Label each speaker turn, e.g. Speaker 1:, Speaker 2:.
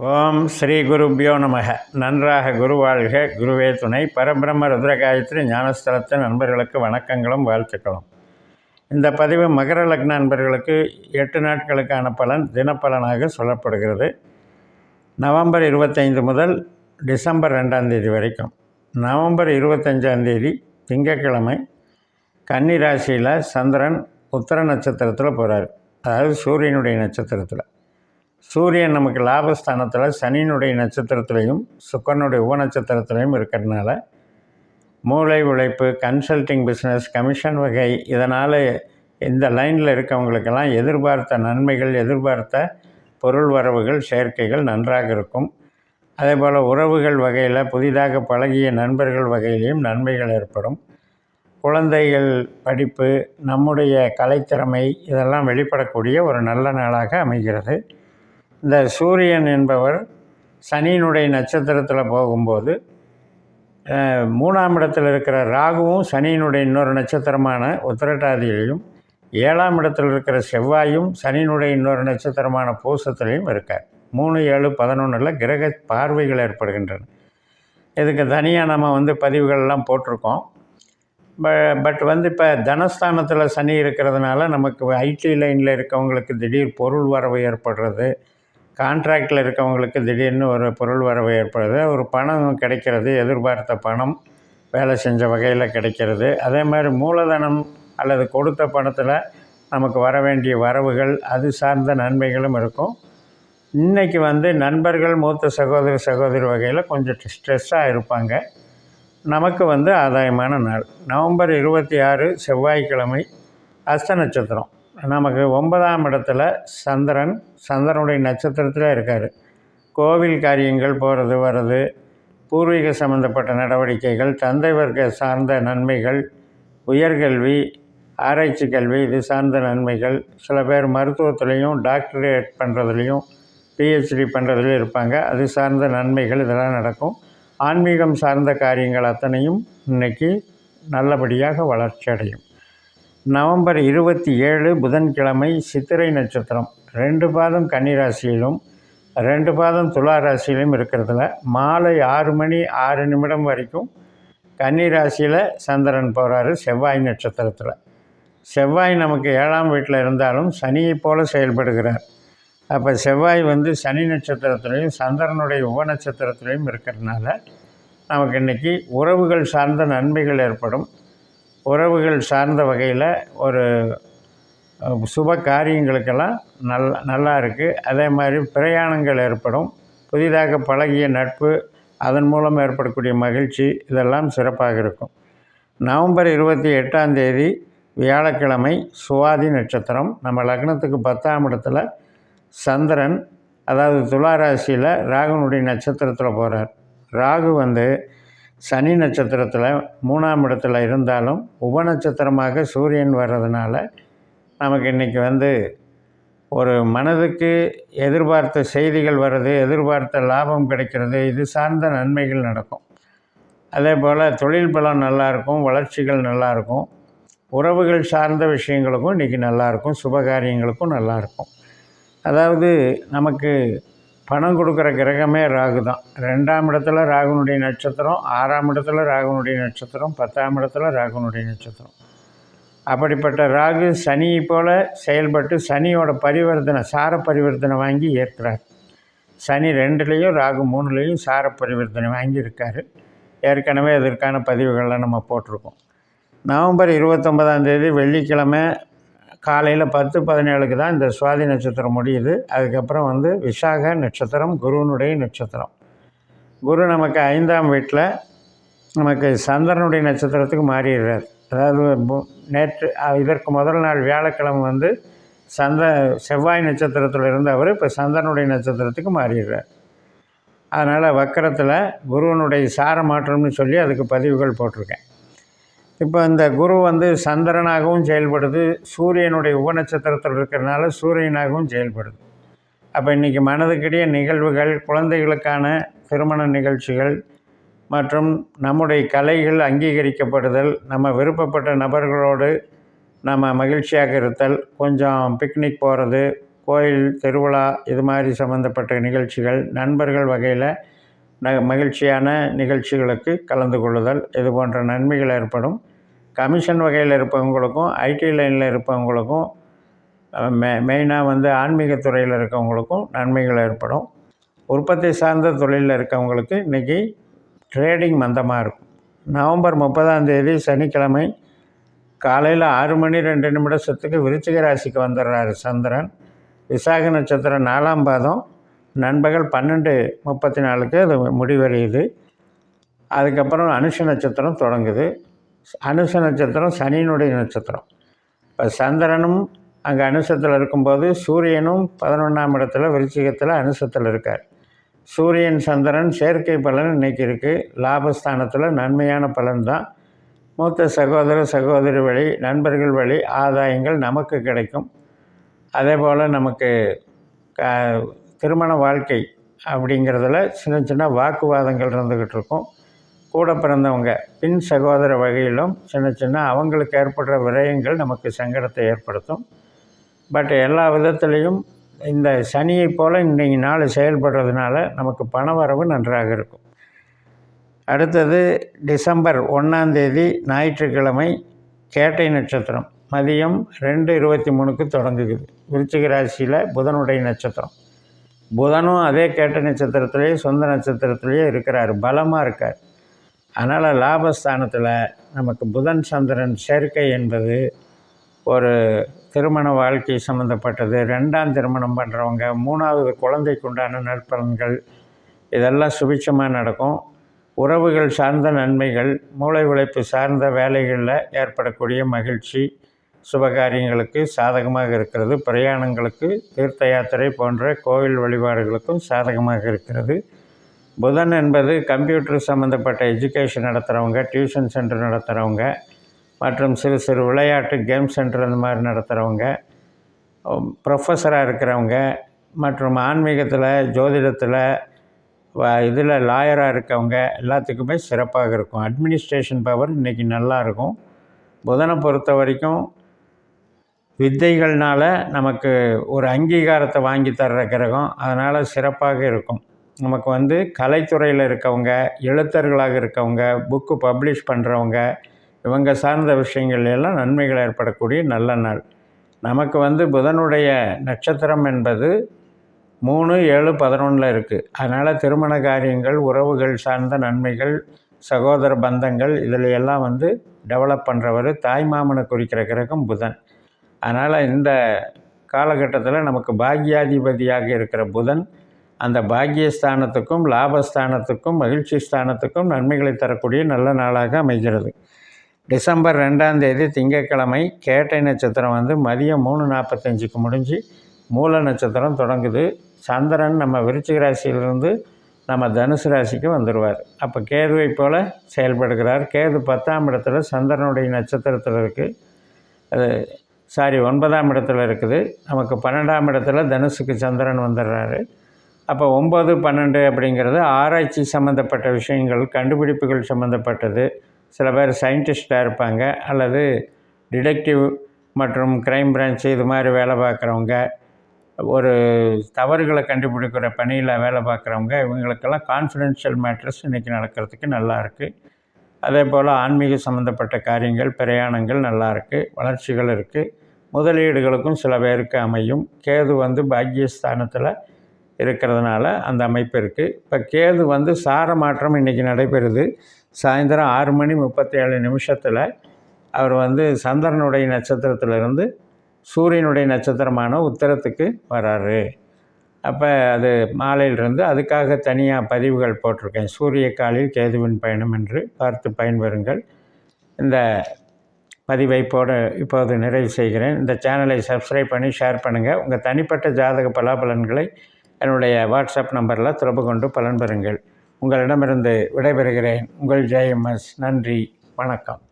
Speaker 1: ஓம் ஸ்ரீ குருபியோ நமக. நன்றாக குருவாழ்க, குருவே துணை. பரபிரம்ம ருத்ரகாயத்ரி ஞானஸ்தலத்தின் நண்பர்களுக்கு வணக்கங்களும் வாழ்த்துக்களும். இந்த பதிவு மகர லக்ன நண்பர்களுக்கு 8 நாட்களுக்கான பலன் தினப்பலனாக சொல்லப்படுகிறது. நவம்பர் 25 முதல் டிசம்பர் 2ஆம் தேதி வரைக்கும். நவம்பர் 25ஆம் தேதி திங்கட்கிழமை கன்னி ராசியில் சந்திரன் உத்தர நட்சத்திரத்தில் போகிறார், அதாவது சூரியனுடைய நட்சத்திரத்தில். சூரியன் நமக்கு லாபஸ்தானத்தில் சனியினுடைய நட்சத்திரத்திலையும் சுக்கரனுடைய உப நட்சத்திரத்திலையும் இருக்கிறதுனால மூளை உழைப்பு, கன்சல்டிங் பிஸ்னஸ், கமிஷன் வகை, இதனால் இந்த லைனில் இருக்கவங்களுக்கெல்லாம் எதிர்பார்த்த நன்மைகள், எதிர்பார்த்த பொருள் வரவுகள், சேர்க்கைகள் நன்றாக இருக்கும். அதே போல் உறவுகள் வகையில் புதிதாக பழகிய நண்பர்கள் வகையிலையும் நன்மைகள் ஏற்படும். குழந்தைகள் படிப்பு, நம்முடைய கலைத்திறமை இதெல்லாம் வெளிப்படக்கூடிய ஒரு நல்ல நாளாக அமைகிறது. இந்த சூரியன் என்பவர் சனியினுடைய நட்சத்திரத்தில் போகும்போது 3ஆம் இடத்தில் இருக்கிற ராகுவும் சனியினுடைய இன்னொரு நட்சத்திரமான உத்திரட்டாதியிலையும், 7ஆம் இடத்தில் இருக்கிற செவ்வாயும் சனியினுடைய இன்னொரு நட்சத்திரமான பூசத்திலையும் இருக்கார். 3, 7, 11 கிரக பார்வைகள் ஏற்படுகின்றன. இதுக்கு தனியாக நம்ம பதிவுகள்லாம் போட்டிருக்கோம். பட் இப்போ தனஸ்தானத்தில் சனி இருக்கிறதுனால நமக்கு ஐடி லைனில் இருக்கவங்களுக்கு திடீர் பொருள் வரவு ஏற்படுறது, கான்ட்ராக்டில் இருக்கவங்களுக்கு திடீர்னு ஒரு பொருள் வரவு ஏற்படுறது, ஒரு பணம் கிடைக்கிறது, எதிர்பார்த்த பணம் வேலை செஞ்ச வகையில் கிடைக்கிறது. அதே மாதிரி மூலதனம் அல்லது கொடுத்த பணத்தில் நமக்கு வர வேண்டிய வரவுகள், அது சார்ந்த நன்மைகளும் இருக்கும். இன்றைக்கி நண்பர்கள், மூத்த சகோதரி வகையில் கொஞ்சம் ஸ்ட்ரெஸ்ஸாக இருப்பாங்க. நமக்கு ஆதாயமான நாள். நவம்பர் 26 செவ்வாய்க்கிழமை அஸ்த நட்சத்திரம். நமக்கு 9ஆம் இடத்துல சந்திரனுடைய நட்சத்திரத்தில் இருக்கார். கோவில் காரியங்கள் போகிறது வர்றது, பூர்வீக சம்பந்தப்பட்ட நடவடிக்கைகள், தந்தை வர்க்க சார்ந்த நன்மைகள், உயர்கல்வி, ஆராய்ச்சி கல்வி இது சார்ந்த நன்மைகள். சில பேர் மருத்துவத்துலேயும் டாக்டரேட் பண்ணுறதுலையும் பிஹெச்டி பண்ணுறதுலையும் இருப்பாங்க. அது சார்ந்த நன்மைகள் இதெல்லாம் நடக்கும். ஆன்மீகம் சார்ந்த காரியங்கள் அத்தனையும் இன்றைக்கி நல்லபடியாக வளர்ச்சி அடையும். நவம்பர் 27 புதன்கிழமை சித்திரை நட்சத்திரம் 2 பாதம் கன்னிராசியிலும் 2 பாதம் துலா ராசியிலும் இருக்கிறதுல மாலை 6 மணி 6 நிமிடம் வரைக்கும் கன்னிராசியில் சந்திரன் போகிறாரு செவ்வாய் நட்சத்திரத்தில். செவ்வாய் நமக்கு 7ஆம் வீட்டில் இருந்தாலும் சனியை போல செயல்படுகிறார். அப்போ செவ்வாய் சனி நட்சத்திரத்திலையும் சந்திரனுடைய உப நட்சத்திரத்திலையும் இருக்கிறதுனால நமக்கு இன்றைக்கி உறவுகள் சார்ந்த நன்மைகள் ஏற்படும். உறவுகள் சார்ந்த வகையில் ஒரு சுப காரியங்களுக்கெல்லாம் நல்லா இருக்குது. அதே மாதிரி பிரயாணங்கள் ஏற்படும். புதிதாக பழகிய நட்பு, அதன் மூலம் ஏற்படக்கூடிய மகிழ்ச்சி இதெல்லாம் சிறப்பாக இருக்கும். நவம்பர் 28ஆம் தேதி வியாழக்கிழமை சுவாதி நட்சத்திரம். நம்ம லக்னத்துக்கு 10ஆம் இடத்துல சந்திரன், அதாவது துலா ராசியில் ராகுனுடைய நட்சத்திரத்தில் போகிறார். ராகு சனி நட்சத்திரத்தில் 3ஆம் இடத்துல இருந்தாலும் உப நட்சத்திரமாக சூரியன் வர்றதுனால நமக்கு இன்றைக்கி ஒரு மனதுக்கு எதிர்பார்த்த செய்திகள் வர்றது, எதிர்பார்த்த லாபம் கிடைக்கிறது, இது சார்ந்த நன்மைகள் நடக்கும். அதே போல் தொழில் பலம் நல்லாயிருக்கும், வளர்ச்சிகள் நல்லாயிருக்கும். உறவுகள் சார்ந்த விஷயங்களுக்கும் இன்றைக்கி நல்லாயிருக்கும், சுபகாரியங்களுக்கும் நல்லாயிருக்கும். அதாவது நமக்கு பணம் கொடுக்குற கிரகமே ராகு தான். 2ஆம் இடத்துல ராகுனுடைய நட்சத்திரம், 6ஆம் இடத்துல ராகுனுடைய நட்சத்திரம், 10ஆம் இடத்துல ராகுனுடைய நட்சத்திரம். அப்படிப்பட்ட ராகு சனியை போல் செயல்பட்டு சனியோட பரிவர்த்தனை, சார பரிவர்த்தனை வாங்கி ஏற்கிறார். சனி 2லேயும் ராகு 3லேயும் சார பரிவர்த்தனை வாங்கி இருக்கார். ஏற்கனவே அதற்கான பதிவுகள்லாம் நம்ம போட்டிருக்கோம். நவம்பர் 29ஆம் தேதி வெள்ளிக்கிழமை காலையில் 10:17 தான் இந்த சுவாதி நட்சத்திரம் முடியுது. அதுக்கப்புறம் விசாக நட்சத்திரம், குருவனுடைய நட்சத்திரம். குரு நமக்கு 5ஆம் வீட்டில் நமக்கு சந்திரனுடைய நட்சத்திரத்துக்கு மாறிடுறார். அதாவது நேற்று இதற்கு முதல் நாள் வியாழக்கிழமை செவ்வாய் நட்சத்திரத்தில் இருந்தவர் இப்போ சந்திரனுடைய நட்சத்திரத்துக்கு மாறிடுறார். அதனால் வக்கரத்தில் குருவனுடைய சார மாற்றம்னு சொல்லி அதுக்கு பதிவுகள் போட்டிருக்கேன். இப்போ இந்த குரு சந்திரனாகவும் செயல்படுது, சூரியனுடைய உப நட்சத்திரத்தில் இருக்கிறதுனால சூரியனாகவும் செயல்படுது. அப்போ இன்றைக்கி மனதுக்கிடையே நிகழ்வுகள், குழந்தைகளுக்கான திருமண நிகழ்ச்சிகள் மற்றும் நம்முடைய கலைகள் அங்கீகரிக்கப்படுதல், நம்ம விருப்பப்பட்ட நபர்களோடு நம்ம மகிழ்ச்சியாக இருத்தல், கொஞ்சம் பிக்னிக் போகிறது, கோயில் திருவிழா இது மாதிரி சம்மந்தப்பட்ட நிகழ்ச்சிகள், நண்பர்கள் வகையில் மகிழ்ச்சியான நிகழ்ச்சிகளுக்கு கலந்து கொள்ளுதல், இது போன்ற நன்மைகள் ஏற்படும். கமிஷன் வகையில் இருப்பவங்களுக்கும், ஐடி லைனில் இருப்பவங்களுக்கும், மெயினாக ஆன்மீகத்துறையில் இருக்கவங்களுக்கும் நன்மைகள் ஏற்படும். உற்பத்தி சார்ந்த தொழிலில் இருக்கவங்களுக்கு இன்றைக்கி ட்ரேடிங் மந்தமாக இருக்கும். நவம்பர் 30 சனிக்கிழமை காலையில் 6:02 விருச்சிக ராசிக்கு வந்துடுறாரு சந்திரன். விசாக நட்சத்திரம் 4ஆம் பாதம் நண்பகல் 12:34 அது முடிவடையுது. அதுக்கப்புறம் அனுஷ நட்சத்திரம் தொடங்குது. அனுஷ நட்சத்திரம் சனியினுடைய நட்சத்திரம். இப்போ சந்திரனும் அங்கே அனுஷத்தில் இருக்கும்போது சூரியனும் 11ஆம் இடத்துல விருச்சிகத்தில் அனுஷத்தில் இருக்கார். சூரியன் சந்திரன் சேர்க்கை பலன் இன்றைக்கி இருக்குது. லாபஸ்தானத்தில் நன்மையான பலன் தான். மூத்த சகோதரி வழி, நண்பர்கள் வழி ஆதாயங்கள் நமக்கு கிடைக்கும். அதே போல் நமக்கு திருமண வாழ்க்கை அப்படிங்கிறதுல சின்ன சின்ன வாக்குவாதங்கள் இருந்துக்கிட்டு இருக்கும். கூட பிறந்தவங்க பின் சகோதர வகையிலும் சின்ன சின்ன அவங்களுக்கு ஏற்படுற விரயங்கள் நமக்கு சங்கடத்தை ஏற்படுத்தும். பட் எல்லா விதத்துலேயும் இந்த சனியை போல் இன்றைக்கி நாள் செயல்படுறதுனால நமக்கு பண வரவு நன்றாக இருக்கும். அடுத்தது டிசம்பர் 1 ஞாயிற்றுக்கிழமை கேட்டை நட்சத்திரம் மதியம் 2:23 தொடங்குகிறது. விருச்சிக ராசியில் புதனுடைய நட்சத்திரம். புதனும் அதே கேட்டை நட்சத்திரத்திலேயே சொந்த நட்சத்திரத்திலேயே இருக்கிறார், பலமாக இருக்கார். அதனால் லாபஸ்தானத்தில் நமக்கு புதன் சந்திரன் சேர்க்கை என்பது ஒரு திருமண வாழ்க்கை சம்மந்தப்பட்டது, 2ஆம் திருமணம் பண்ணுறவங்க, 3வது குழந்தைக்கு உண்டான நற்பலன்கள் இதெல்லாம் சுபிட்சமாக நடக்கும். உறவுகள் சார்ந்த நன்மைகள், மூளை உழைப்பு சார்ந்த வேலைகளில் ஏற்படக்கூடிய மகிழ்ச்சி, சுபகாரியங்களுக்கு சாதகமாக இருக்கிறது. பிரயாணங்களுக்கு, தீர்த்த யாத்திரை போன்ற கோவில் வழிபாடுகளுக்கும் சாதகமாக இருக்கிறது. புதன் என்பது கம்ப்யூட்டர் சம்மந்தப்பட்ட எஜுகேஷன் நடத்துகிறவங்க, டியூஷன் சென்டர் நடத்துகிறவங்க மற்றும் சிறு சிறு விளையாட்டு கேம் சென்டர் அந்த மாதிரி நடத்துகிறவங்க, ப்ரொஃபஸராக இருக்கிறவங்க மற்றும் ஆன்மீகத்தில், ஜோதிடத்தில், இதில் லாயராக இருக்கவங்க எல்லாத்துக்குமே சிறப்பாக இருக்கும். அட்மினிஸ்ட்ரேஷன் பவர் இன்றைக்கி நல்லாயிருக்கும். புதனை பொறுத்த வரைக்கும் வித்தைகள்னால் நமக்கு ஒரு அங்கீகாரத்தை வாங்கி தர்ற கிரகம். அதனால் சிறப்பாக இருக்கும். நமக்கு கலைத்துறையில் இருக்கவங்க, எழுத்தர்களாக இருக்கவங்க, புக்கு பப்ளிஷ் பண்ணுறவங்க, இவங்க சார்ந்த விஷயங்கள் எல்லாம் நன்மைகள் ஏற்படக்கூடிய நல்ல நாள். நமக்கு புதனுடைய நட்சத்திரம் என்பது 3, 7, 11 இருக்குது. அதனால் திருமண காரியங்கள், உறவுகள் சார்ந்த நன்மைகள், சகோதர பந்தங்கள் இதில் எல்லாம் டெவலப் பண்ணுறவர். தாய்மாமனை குறிக்கிற கிரகம் புதன். அதனால் இந்த காலகட்டத்தில் நமக்கு பாக்யாதிபதியாக இருக்கிற புதன் அந்த பாக்கியஸ்தானத்துக்கும், லாபஸ்தானத்துக்கும், மகிழ்ச்சி ஸ்தானத்துக்கும் நன்மைகளை தரக்கூடிய நல்ல நாளாக அமைகிறது. டிசம்பர் 2 திங்கட்கிழமை கேட்டை நட்சத்திரம் மதியம் 3:45 முடிஞ்சு மூல நட்சத்திரம் தொடங்குது. சந்திரன் நம்ம விருச்சிக ராசியிலிருந்து நம்ம தனுசு ராசிக்கு வந்துடுவார். அப்போ கேதுவை போல் செயல்படுகிறார். கேது 10ஆம் இடத்துல சந்திரனுடைய நட்சத்திரத்தில் இருக்குது. 9ஆம் இடத்துல இருக்குது. நமக்கு 12ஆம் இடத்துல தனுசுக்கு சந்திரன் வந்துடுறாரு. அப்போ 9, 12 அப்படிங்கிறது ஆராய்ச்சி சம்மந்தப்பட்ட விஷயங்கள், கண்டுபிடிப்புகள் சம்மந்தப்பட்டது. சில பேர் சயின்டிஸ்டாக இருப்பாங்க, அல்லது டிடெக்டிவ் மற்றும் க்ரைம் பிரான்ச்சு இது மாதிரி வேலை பார்க்குறவங்க, ஒரு தவறுகளை கண்டுபிடிக்கிற பணியில் வேலை பார்க்குறவங்க, இவங்களுக்கெல்லாம் கான்ஃபிடென்ஷியல் மேட்டர்ஸ் இன்றைக்கி நடக்கிறதுக்கு நல்லாயிருக்கு. அதே போல் ஆன்மீக சம்மந்தப்பட்ட காரியங்கள், பிரயாணங்கள் நல்லாயிருக்கு, வளர்ச்சிகள் இருக்குது. முதலீடுகளுக்கும் சில பேருக்கு அமையும். கேது பாக்கியஸ்தானத்தில் இருக்கிறதுனால அந்த அமைப்பு இருக்குது. இப்போ கேது சார மாற்றம் இன்றைக்கி நடைபெறுது. சாயந்தரம் 6:37 அவர் சந்திரனுடைய நட்சத்திரத்திலிருந்து சூரியனுடைய நட்சத்திரமான உத்தரத்துக்கு வராரு. அப்போ அது மாலையிலிருந்து அதுக்காக தனியாக பதிவுகள் போட்டிருக்கேன். சூரிய காலில் கேதுவின் பயணம் என்று பார்த்து பயன்பெறுங்கள். இந்த பதிவை இப்போது நிறைவு செய்கிறேன். இந்த சேனலை சப்ஸ்கிரைப் பண்ணி ஷேர் பண்ணுங்கள். உங்கள் தனிப்பட்ட ஜாதக பலாபலன்களை என்னுடைய வாட்ஸ்அப் நம்பரில் தொடர்பு கொண்டு பலன் பெறுங்கள். உங்களிடமிருந்து விடைபெறுகிறேன். உங்கள் JMS. நன்றி, வணக்கம்.